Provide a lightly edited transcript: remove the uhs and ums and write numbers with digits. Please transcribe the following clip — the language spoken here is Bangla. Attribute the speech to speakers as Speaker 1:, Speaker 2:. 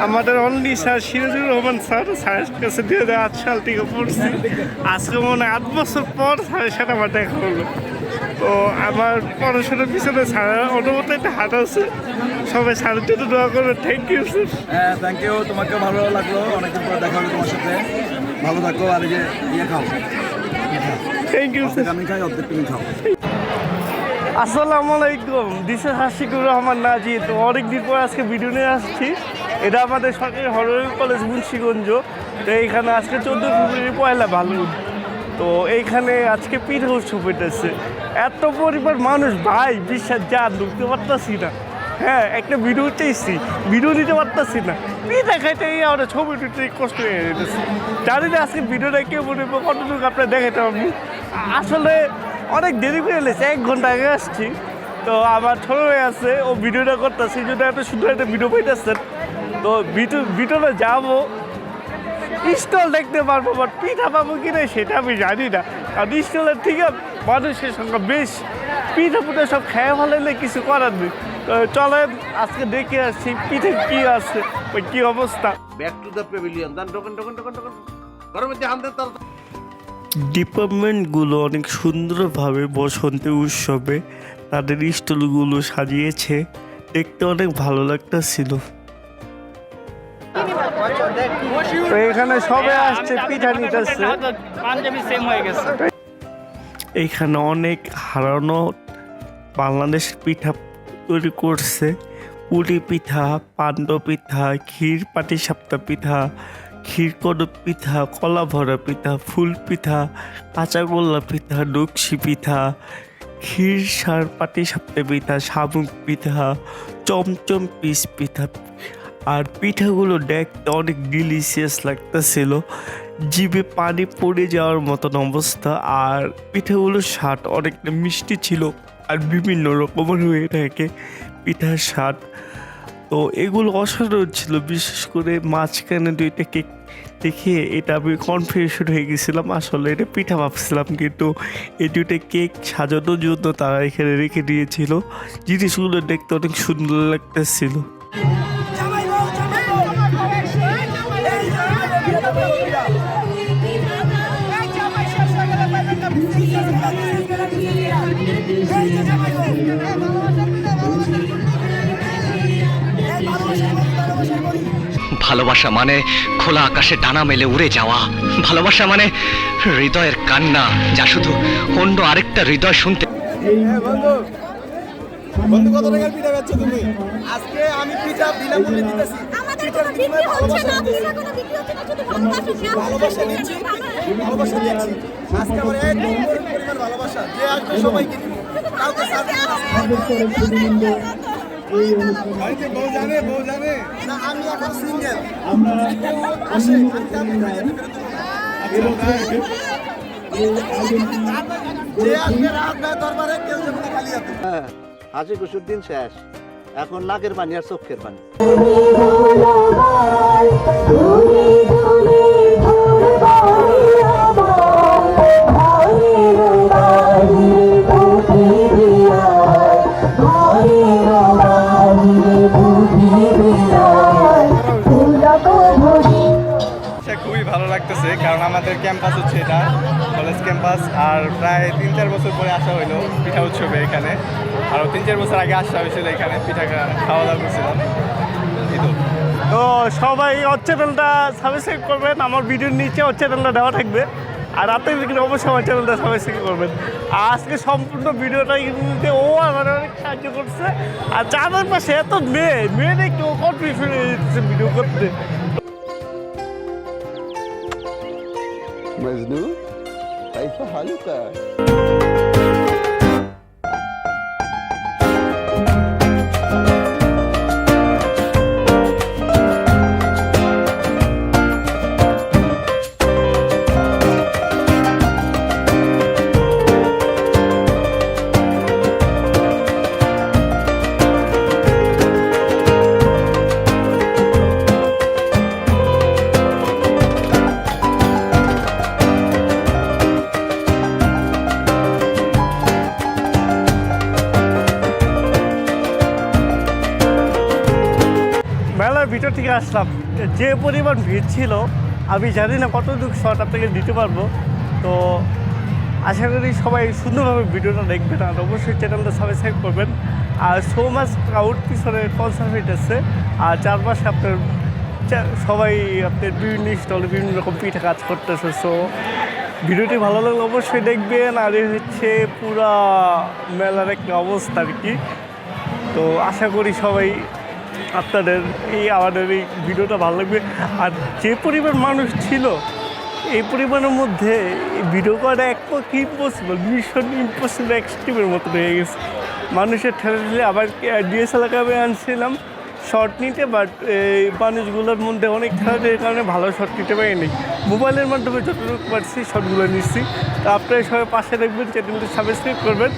Speaker 1: আমাদের অনলি স্যার সিরাজুর রহমান স্যারের কাছে 2008 সাল থেকে পড়ছি। আজকে মনে হয় 8 বছর পর স্যারের সাথে আমার দেখা হলো। তো আমার পড়াশোনার পিছনে স্যারের অনুমতি একটা হাত আছে। সবাই স্যারের জন্য দোয়া করবে। Thank you sir.
Speaker 2: হ্যাঁ, থ্যাংক ইউ। তোমাকেও ভালো লাগলো, অনেকদিন পরে দেখা হলো তোমার সাথে। ভালো থাকো। আর এই যে খাও,
Speaker 1: থ্যাংক ইউ স্যার।
Speaker 2: আমি খাই, অর্ধেক তুমি খাও।
Speaker 1: আসসালামু আলাইকুম, দিস ইজ হাসিকুর রহমান নাজি। তো অনেকদিন পর আজকে ভিডিও নিয়ে আসছি। এটা আমাদের সরকারি হররোগী কলেজ মুন্সিগঞ্জ। তো এইখানে আজকে 14 ফেব্রুয়ারি পয়লা ভালুন। তো এইখানে আজকে পিঠা উৎসব হইতেছে। এত পরিমাণ মানুষ ভাই, বিশ্বাস যা ঢুকতে পারতাছি না। হ্যাঁ, একটা ভিডিও চাইছি, ভিডিও নিতে পারতাছি না। পিঠা খাইতে আমরা ছবি টুটি কষ্ট হয়ে যেতেছে। জানি না আজকে ভিডিওটা কেউ বলবে কতটুকু আপনার দেখাতে পারবো। আসলে অনেক দেরি করে এলেছে, 1 ঘন্টা আগে আসছি। তো আমার ছোটো হয়ে আছে, ও ভিডিওটা করতেছে, এই জন্য এত সুন্দর একটা ভিডিও পাইতেছেন। তো ভিডিওটা যাবো, স্টল দেখতে পারবো, বাট পিঠা পাবো কিনা সেটা আমি জানি না। কারণ স্টলের থেকে মানুষের সংখ্যা বেশ, পিঠা পুঠা সব খেয়ে ফেলাইলে কিছু করার নেই। তো চলেন আজকে দেখে আসছি পিঠে কি আছে, ওই কি অবস্থা।
Speaker 3: Back to the pavilion. দেন টোকেন গরমের যে হান দেন তার
Speaker 1: ডিপার্টমেন্টগুলো অনেক সুন্দরভাবে বসন্তের উৎসবে তাদের স্টলগুলো সাজিয়েছে, দেখতে অনেক ভালো লাগতেছিল। তো এখানে সবাই আসছে, পিঠা নিতেছে। এইখানে অনেক হারানো বাংলাদেশ পিঠা তৈরি করছে। পুলি পিঠা, পান্ড পিঠা, ক্ষীর পাটিসাপটা পিঠা, ক্ষীরকদম পিঠা, কলা ভরা পিঠা, ফুল পিঠা, কাঁচাগোল্লা পিঠা, নকশি পিঠা, ক্ষীর সার পাটিসাপটা পিঠা, শামুক পিঠা, চমচম পিস পিঠা। আর পিঠাগুলো দেখতে অনেক ডিলিশিয়াস লাগতেছিল, জিভে পানি পড়ে যাওয়ার মতন অবস্থা। আর পিঠাগুলোর স্বাদ অনেকটা মিষ্টি ছিল, আর বিভিন্ন রকমের হয়ে থাকে পিঠার স্বাদ। তো এগুলো অসাধারণ ছিল, বিশেষ করে মাঝখানে 2টা কেক দেখে এটা আমি কনফিউশন হয়ে গেছিলাম। আসলে এটা পিঠা ভাবছিলাম, কিন্তু এই 2টা কেক সাজানোর জন্য তারা এখানে রেখে দিয়েছিল। জিনিসগুলো দেখতে অনেক সুন্দর লাগতেছিল।
Speaker 4: ভালোবাসা মানে খোলা আকাশে ডানা মেলে উড়ে যাওয়া। ভালোবাসা মানে হৃদয়ের কান্না, যা শুধু অন্য আরেকটা হৃদয় শুনতে।
Speaker 2: বন্ধু, কত টাকার পিঠা খাচ্ছ তুমি? আজকে আমি পিঠা বিনামূল্যে দিতেছি। ভালোবাসা দিচ্ছি। আজকে আমার একদম পরিমাণ ভালোবাসা, যে আসবে সবাইকে দিব, কাউকে বউ জানে না, আমি এখন সিঙ্গেল। আসে যে আসবে রাত দরবারে কেউ যেমন খালি আছে।
Speaker 3: হ্যাঁ, হাসি খুশির দিন শেষ, এখন নাকের পানি আর চোখের পানি।
Speaker 2: খুবই ভালো লাগতেছে, কারণ আমাদের ক্যাম্পাস হচ্ছে এটা কলেজ ক্যাম্পাস। আর প্রায় 3-4 বছর পরে আসা হইলো পিঠা উৎসবে এখানে। আরও 3-4 বছর আগে আসা হয়েছিল এখানে, পিঠা খাওয়া দাওয়া করছিলাম।
Speaker 1: তো সবাই ওর চ্যানেলটা সাবস্ক্রাইব করবেন, আমার ভিডিওর নিচে ওর চ্যানেলটা দেওয়া থাকবে। আর রাতের দিকে অবশ্যই আমার চ্যানেলটা সাবস্ক্রাইব করবেন। আজকে সম্পূর্ণ ভিডিওটা কিন্তু ও আমার অনেক সাহায্য করছে। আর চাঁদের পাশে এত মেয়ে একটু কনফিউশন হয়ে যেতেছে ভিডিও করতে।
Speaker 3: মজনু কাইফা হালুকা।
Speaker 1: ভিতর থেকে আসলাম, যে পরিমাণ ভিড় ছিল আমি জানি না কতটুকু শট আপনাকে দিতে পারবো। তো আশা করি সবাই সুন্দরভাবে ভিডিওটা দেখবেন আর অবশ্যই চ্যানেলটা সাবস্ক্রাইব করবেন। আর সো মাচ ক্রাউড পিছনে কনসার্ট হইতেছে আর চারপাশে আপনার সবাই আপনার বিভিন্ন স্টলে বিভিন্ন রকম পিঠা কাজ করতেছে। সো ভিডিওটি ভালো লাগলে অবশ্যই দেখবেন। আর এই হচ্ছে পুরা মেলার একটা অবস্থা আর কি। তো আশা করি সবাই আপনাদের আমাদের এই ভিডিওটা ভালো লাগবে। আর যে পরিমাণ মানুষ ছিল এই পরিমাণের মধ্যে ভিডিও করা এক পক্ষে ইম্পসিবল, ভীষণ ইম্পসিবল, এক্সট্রিমের মতো হয়ে গেছে। মানুষের ঠেলে ঠেলে আবার ডিএসএলআর ক্যামেরা আনছিলাম শর্ট নিতে, বাট এই মানুষগুলোর মধ্যে অনেক ঠেলাঠেলির কারণে ভালো শর্ট নিতে পারিনি। মোবাইলের মাধ্যমে যতটুকু পারছি শর্টগুলো নিচ্ছি। তো আপনারা সবাই পাশে দেখবেন, চ্যানেলটি সাবস্ক্রাইব করবেন।